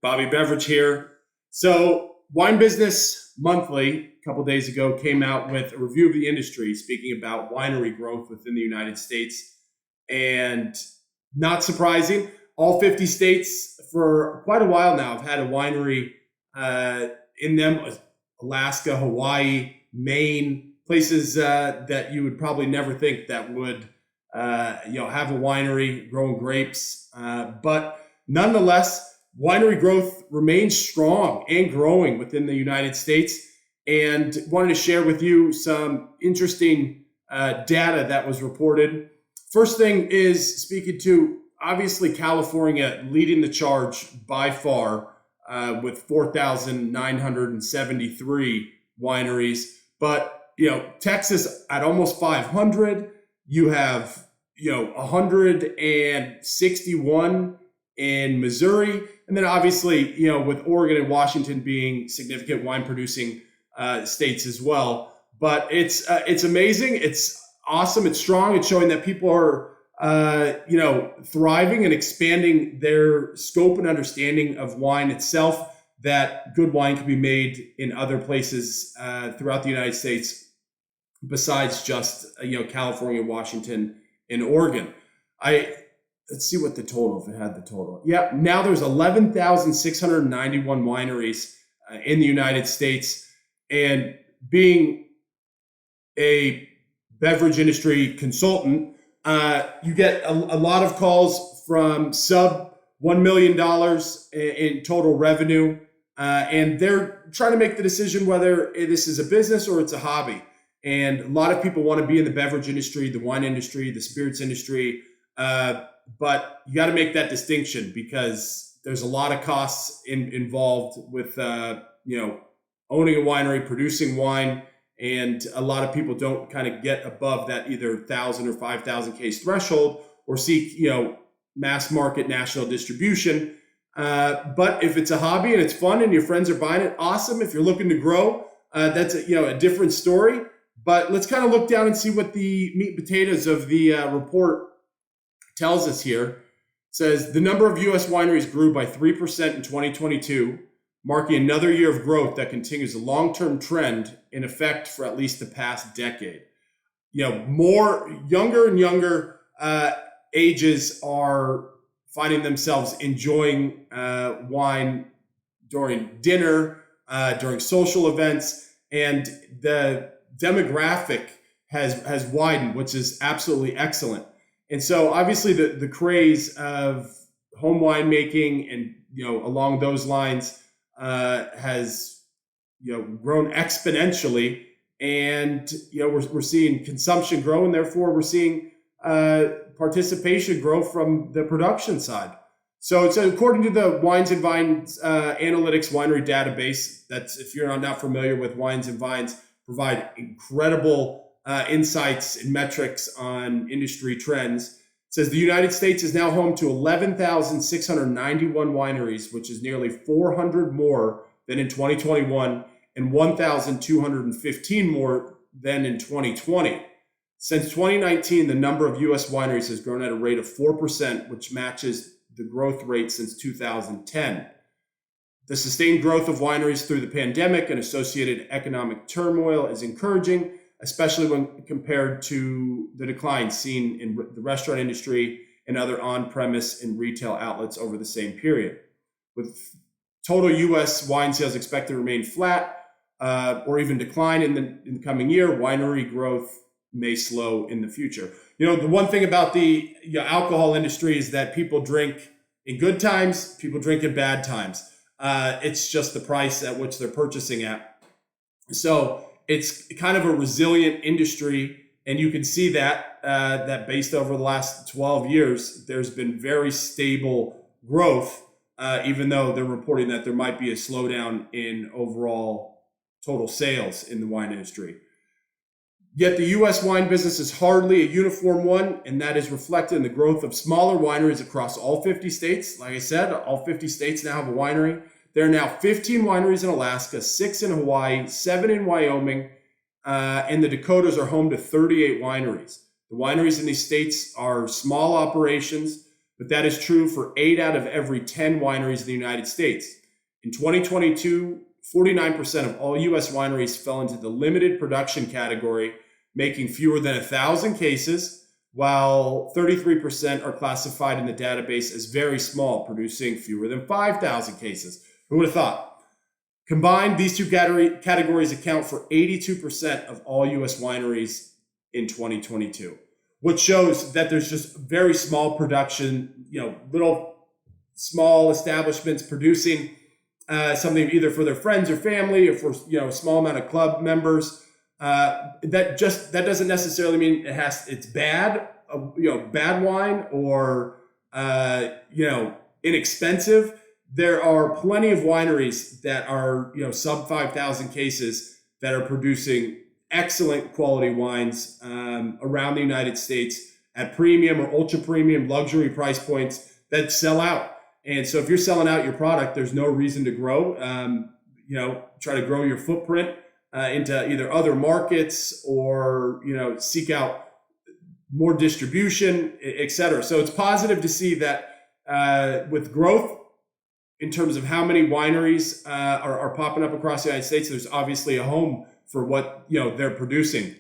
Bobby Beverage here. So, Wine Business Monthly, a couple days ago, came out with a review of the industry, speaking about winery growth within the United States. And not surprising, all 50 states for quite a while now have had a winery in them. Alaska, Hawaii, Maine, places that you would probably never think that would have a winery growing grapes. But nonetheless, winery growth remains strong and growing within the United States. And wanted to share with you some interesting data that was reported. First thing is speaking to, obviously, California leading the charge by far with 4,973 wineries. But, Texas at almost 500. You have, 161 in Missouri. And then obviously, with Oregon and Washington being significant wine producing states as well. But it's amazing. It's awesome. It's strong. It's showing that people are, thriving and expanding their scope and understanding of wine itself, that good wine can be made in other places throughout the United States besides just, California, Washington, and Oregon. Let's see what the total, if it had the total. Yeah, now there's 11,691 wineries in the United States. And being a beverage industry consultant, you get a lot of calls from sub $1 million in total revenue. And they're trying to make the decision whether this is a business or it's a hobby. And a lot of people want to be in the beverage industry, the wine industry, the spirits industry. But you got to make that distinction because there's a lot of costs involved with, owning a winery, producing wine. And a lot of people don't kind of get above that either 1,000 or 5,000 case threshold or seek, mass market national distribution. But if it's a hobby and it's fun and your friends are buying it, awesome. If you're looking to grow, that's a different story. But let's kind of look down and see what the meat and potatoes of the report tells us here. It says the number of U.S. wineries grew by 3% in 2022, marking another year of growth that continues a long-term trend in effect for at least the past decade. More younger and younger ages are finding themselves enjoying wine during dinner, during social events, and the demographic has widened, which is absolutely excellent. And so obviously the craze of home winemaking and, along those lines has, grown exponentially. And, we're seeing consumption grow, and therefore we're seeing participation grow from the production side. So it's according to the Wines and Vines Analytics Winery database. That's, if you're not familiar with Wines and Vines, provide incredible insights and metrics on industry trends. It says the United States is now home to 11,691 wineries, which is nearly 400 more than in 2021 and 1,215 more than in 2020. Since 2019, the number of U.S. wineries has grown at a rate of 4%, which matches the growth rate since 2010. The sustained growth of wineries through the pandemic and associated economic turmoil is encouraging, especially when compared to the decline seen in the restaurant industry and other on-premise and retail outlets over the same period. With total U.S. wine sales expected to remain flat or even decline in the coming year, winery growth may slow in the future. The one thing about the alcohol industry is that people drink in good times, people drink in bad times. It's just the price at which they're purchasing at. So it's kind of a resilient industry, and you can see that based over the last 12 years, there's been very stable growth, even though they're reporting that there might be a slowdown in overall total sales in the wine industry. Yet the U.S. wine business is hardly a uniform one, and that is reflected in the growth of smaller wineries across all 50 states. Like I said, all 50 states now have a winery. There are now 15 wineries in Alaska, 6 in Hawaii, 7 in Wyoming, and the Dakotas are home to 38 wineries. The wineries in these states are small operations. but that is true for 8 out of every 10 wineries in the United States. In 2022, 49% of all U.S. wineries fell into the limited production category, making fewer than 1,000 cases, while 33% are classified in the database as very small, producing fewer than 5,000 cases. Who would have thought? Combined, these two categories account for 82% of all U.S. wineries in 2022, which shows that there's just very small production, little small establishments producing something either for their friends or family or for a small amount of club members. That doesn't necessarily mean it's bad, bad wine or inexpensive. There are plenty of wineries that are sub 5,000 cases that are producing excellent quality wines around the United States at premium or ultra premium luxury price points that sell out. And so if you're selling out your product, there's no reason to grow. Try to grow your footprint into either other markets or seek out more distribution, et cetera. So it's positive to see that with growth in terms of how many wineries are popping up across the United States, there's obviously a home for what they're producing.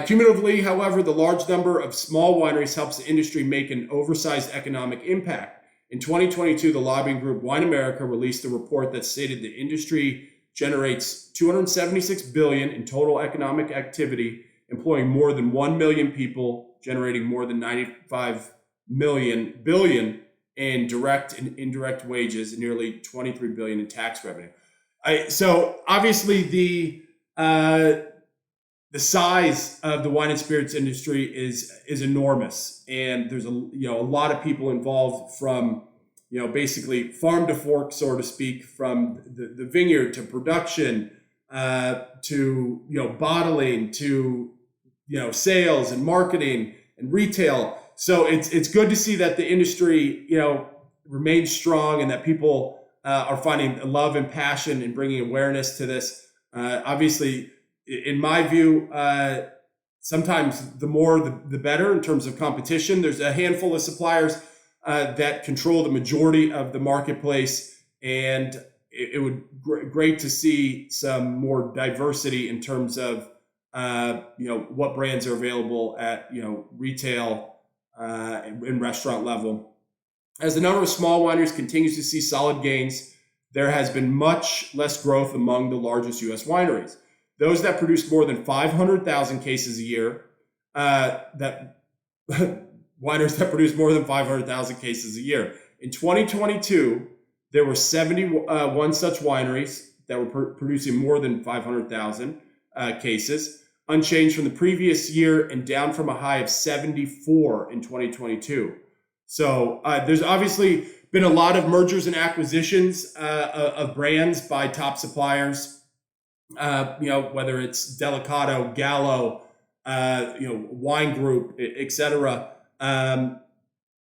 Cumulatively, however, the large number of small wineries helps the industry make an oversized economic impact. In 2022, the lobbying group Wine America released a report that stated the industry generates $276 billion in total economic activity, employing more than 1 million people, generating more than $95 billion in direct and indirect wages, and nearly $23 billion in tax revenue. So obviously the size of the wine and spirits industry is enormous, and there's a lot of people involved from basically farm to fork, so to speak, from the vineyard to production to bottling to sales and marketing and retail. So it's good to see that the industry remains strong and that people are finding love and passion and bringing awareness to this. Obviously, in my view, sometimes the more the better in terms of competition. There's a handful of suppliers that control the majority of the marketplace, and it would great to see some more diversity in terms of what brands are available at retail and restaurant level. As the number of small wineries continues to see solid gains, there has been much less growth among the largest U.S. wineries. Those that produce more than 500,000 cases a year, wineries that produce more than 500,000 cases a year. In 2022, there were 71 such wineries that were producing more than 500,000 cases, unchanged from the previous year and down from a high of 74 in 2022. So there's obviously been a lot of mergers and acquisitions of brands by top suppliers. Whether it's Delicato, Gallo, Wine Group, etc. And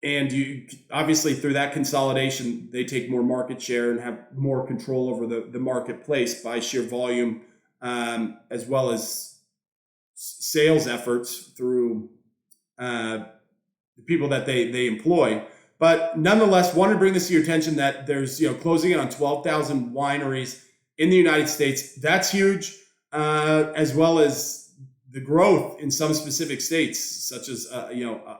you obviously through that consolidation, they take more market share and have more control over the marketplace by sheer volume, as well as sales efforts through the people that they employ. But nonetheless, wanted to bring this to your attention that there's closing in on 12,000 wineries in the United States. That's huge, as well as the growth in some specific states, such as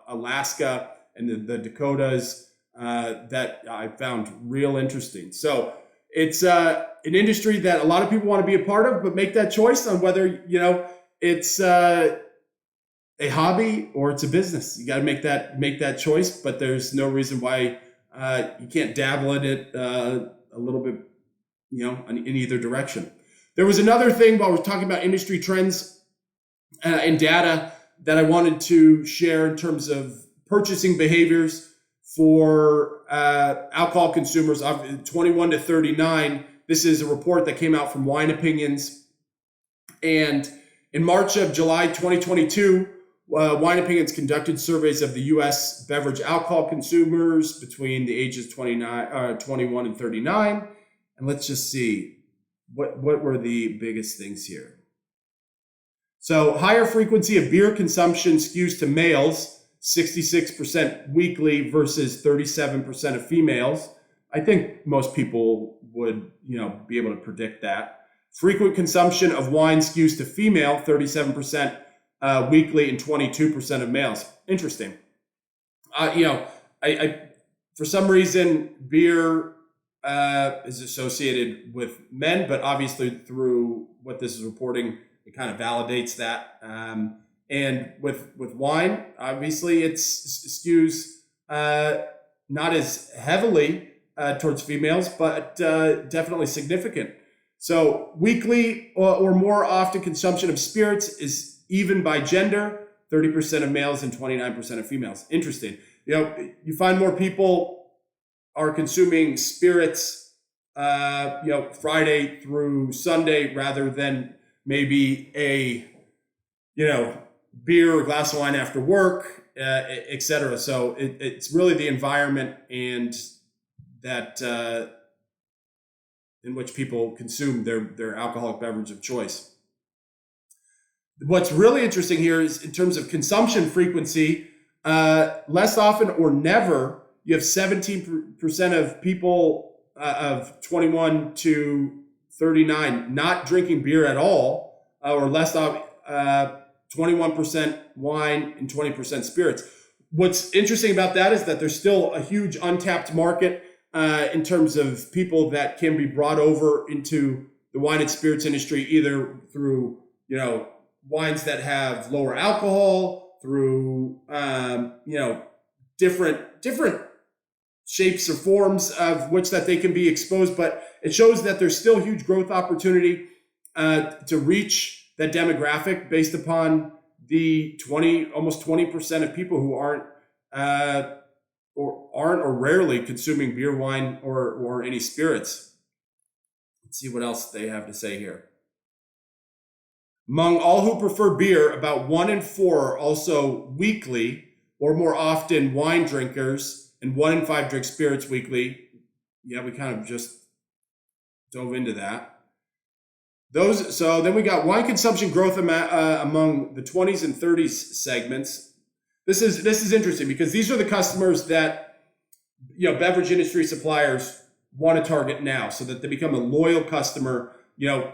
Alaska and the Dakotas, that I found real interesting. So it's an industry that a lot of people want to be a part of, but make that choice on whether it's a hobby or it's a business. You got to make that choice. But there's no reason why you can't dabble in it a little bit, in either direction. There was another thing while we're talking about industry trends and data that I wanted to share in terms of purchasing behaviors for alcohol consumers 21 to 39. This is a report that came out from Wine Opinions. And in July 2022, Wine Opinions conducted surveys of the U.S. beverage alcohol consumers between the ages 21 and 39. And let's just see, what were the biggest things here? So higher frequency of beer consumption skews to males 66% weekly versus 37% of females. I think most people would, be able to predict that. Frequent consumption of wine skews to female, 37% weekly and 22% of males. Interesting. I for some reason, beer is associated with men, but obviously through what this is reporting, it kind of validates that. And with wine, obviously it skews not as heavily towards females, but definitely significant. So weekly or more often consumption of spirits is even by gender, 30% of males and 29% of females. Interesting. You find more people are consuming spirits, Friday through Sunday rather than maybe a, beer or glass of wine after work, et cetera. So it's really the environment and that in which people consume their alcoholic beverage of choice. What's really interesting here is in terms of consumption frequency, less often or never, you have 17% of people of 21 to 39 not drinking beer at all, or less often, 21% wine and 20% spirits. What's interesting about that is that there's still a huge untapped market in terms of people that can be brought over into the wine and spirits industry, either through, wines that have lower alcohol, through, different shapes or forms of which that they can be exposed. But it shows that there's still huge growth opportunity to reach that demographic based upon the almost 20% of people who aren't or rarely consuming beer, wine, or any spirits. Let's see what else they have to say here. Among all who prefer beer, about 1 in 4 are also weekly or more often wine drinkers, and 1 in 5 drink spirits weekly. Yeah, we kind of just dove into that. So then we got wine consumption growth among the 20s and 30s segments. This is interesting because these are the customers that beverage industry suppliers want to target now, so that they become a loyal customer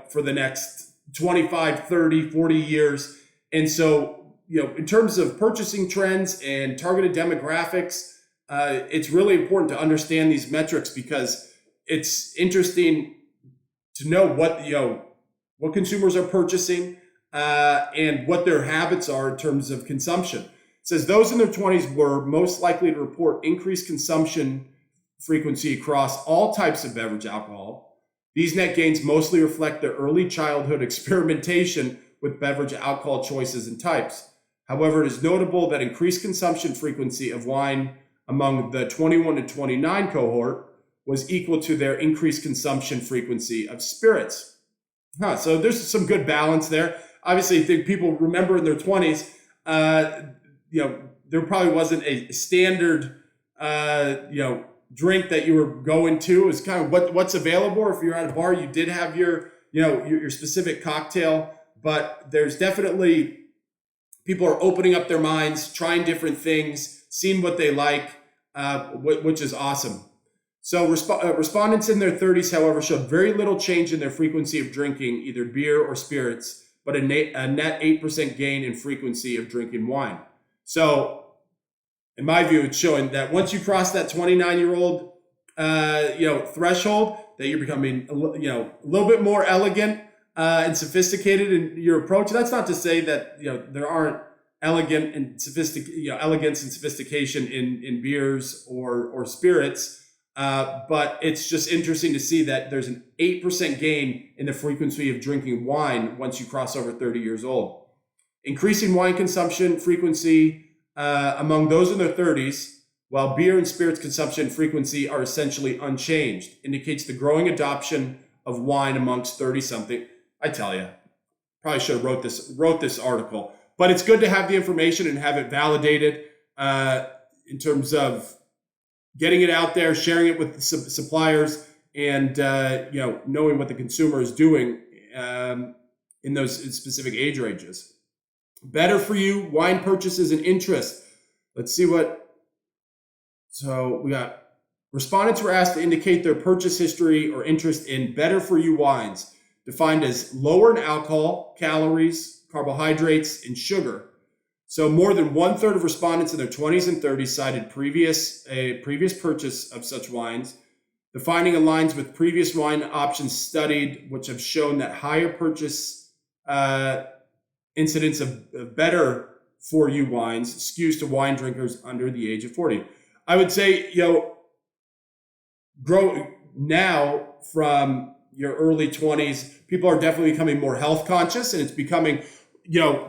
for the next 25, 30, 40 years. And so in terms of purchasing trends and targeted demographics, it's really important to understand these metrics because it's interesting to know what consumers are purchasing and what their habits are in terms of consumption. It says those in their 20s were most likely to report increased consumption frequency across all types of beverage alcohol. These net gains mostly reflect their early childhood experimentation with beverage alcohol choices and types. However, it is notable that increased consumption frequency of wine among the 21 to 29 cohort was equal to their increased consumption frequency of spirits. So there's some good balance there. Obviously, I think people remember in their 20s, there probably wasn't a standard, drink that you were going to. It was kind of what's available. Or if you're at a bar, you did have your specific cocktail. But there's definitely people are opening up their minds, trying different things, seeing what they like, which is awesome. So respondents in their 30s, however, showed very little change in their frequency of drinking either beer or spirits, but a net 8% gain in frequency of drinking wine. So in my view, it's showing that once you cross that 29-year-old, threshold, that you're becoming, a little bit more elegant and sophisticated in your approach. That's not to say that, there aren't elegance and sophistication in beers or spirits. But it's just interesting to see that there's an 8% gain in the frequency of drinking wine once you cross over 30 years old. Increasing wine consumption frequency among those in their 30s, while beer and spirits consumption frequency are essentially unchanged, indicates the growing adoption of wine amongst 30-something. I tell you, probably should have wrote this article, but it's good to have the information and have it validated in terms of getting it out there, sharing it with the suppliers, and knowing what the consumer is doing in those specific age ranges. Better for you, wine purchases and interest. let's see what. So we got respondents were asked to indicate their purchase history or interest in better for you wines, defined as lower in alcohol, calories, carbohydrates, and sugar. So more than 1/3 of respondents in their 20s and 30s cited a previous purchase of such wines. The finding aligns with previous wine options studied, which have shown that higher purchase incidence of better for you wines skews to wine drinkers under the age of 40. I would say, grow now from your early 20s, people are definitely becoming more health conscious, and it's becoming,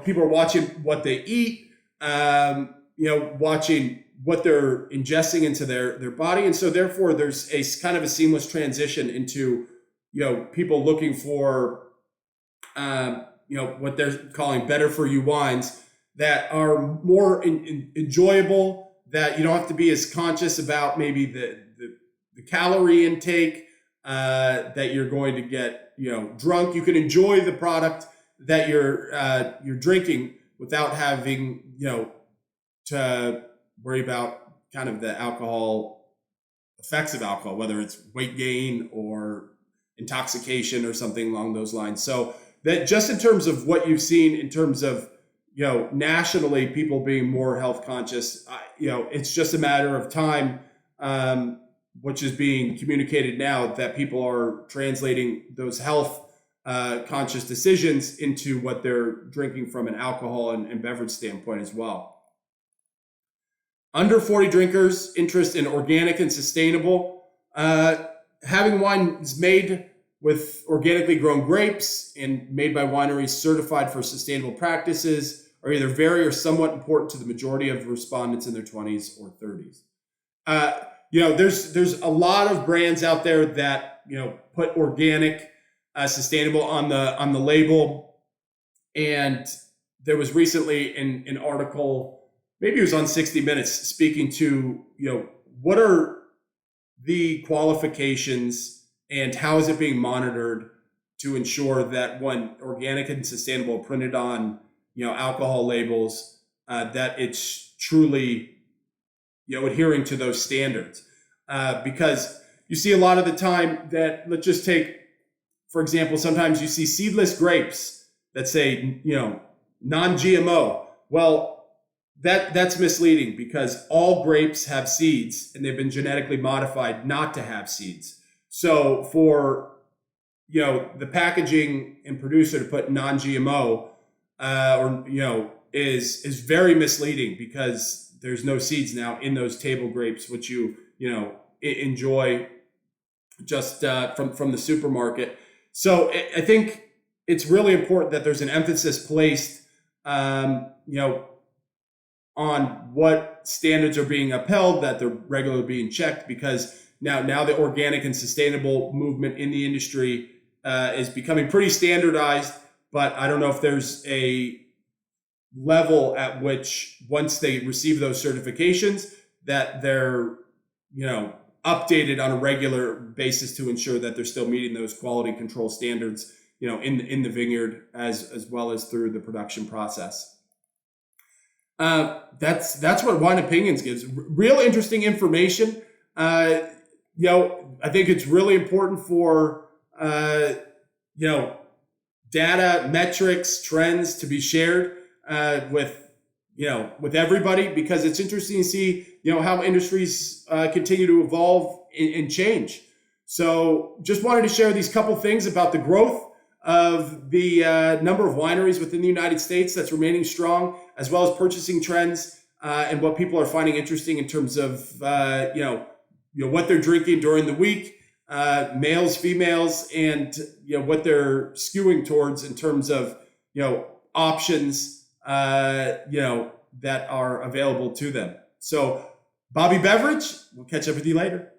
people are watching what they eat, watching what they're ingesting into their body. And so therefore there's a kind of a seamless transition into, people looking for, what they're calling better for you wines that are more enjoyable, that you don't have to be as conscious about maybe the calorie intake, that you're going to get, drunk. You can enjoy the product that you're drinking without having, to worry about kind of the alcohol effects of alcohol, whether it's weight gain or intoxication or something along those lines. So that just in terms of what you've seen in terms of, nationally, people being more health conscious, it's just a matter of time, which is being communicated now, that people are translating those health conscious decisions into what they're drinking from an alcohol and beverage standpoint as well. Under 40 drinkers' interest in organic and sustainable. Having wines made with organically grown grapes and made by wineries certified for sustainable practices are either very or somewhat important to the majority of respondents in their 20s or 30s. There's a lot of brands out there that put organic, sustainable on the label, and there was recently an article, maybe it was on 60 Minutes, speaking to what are the qualifications and how is it being monitored to ensure that when organic and sustainable printed on alcohol labels, that it's truly adhering to those standards, because you see a lot of the time that, let's just take, for example, sometimes you see seedless grapes that say, non-GMO. Well, that's misleading, because all grapes have seeds and they've been genetically modified not to have seeds. So for, the packaging and producer to put non-GMO, is very misleading, because there's no seeds now in those table grapes, which you enjoy just from the supermarket. So I think it's really important that there's an emphasis placed, on what standards are being upheld, that they're regularly being checked, because now the organic and sustainable movement in the industry is becoming pretty standardized. But I don't know if there's a level at which, once they receive those certifications, that they're, updated on a regular basis to ensure that they're still meeting those quality control standards, in the vineyard as well as through the production process. That's what Wine Opinions gives. Real interesting information. I think it's really important for, data, metrics, trends to be shared with everybody, because it's interesting to see, how industries continue to evolve and change. So just wanted to share these couple things about the growth of the number of wineries within the United States that's remaining strong, as well as purchasing trends and what people are finding interesting in terms of what they're drinking during the week, males, females, and what they're skewing towards in terms of options that are available to them. So, Bobby Beverage, we'll catch up with you later.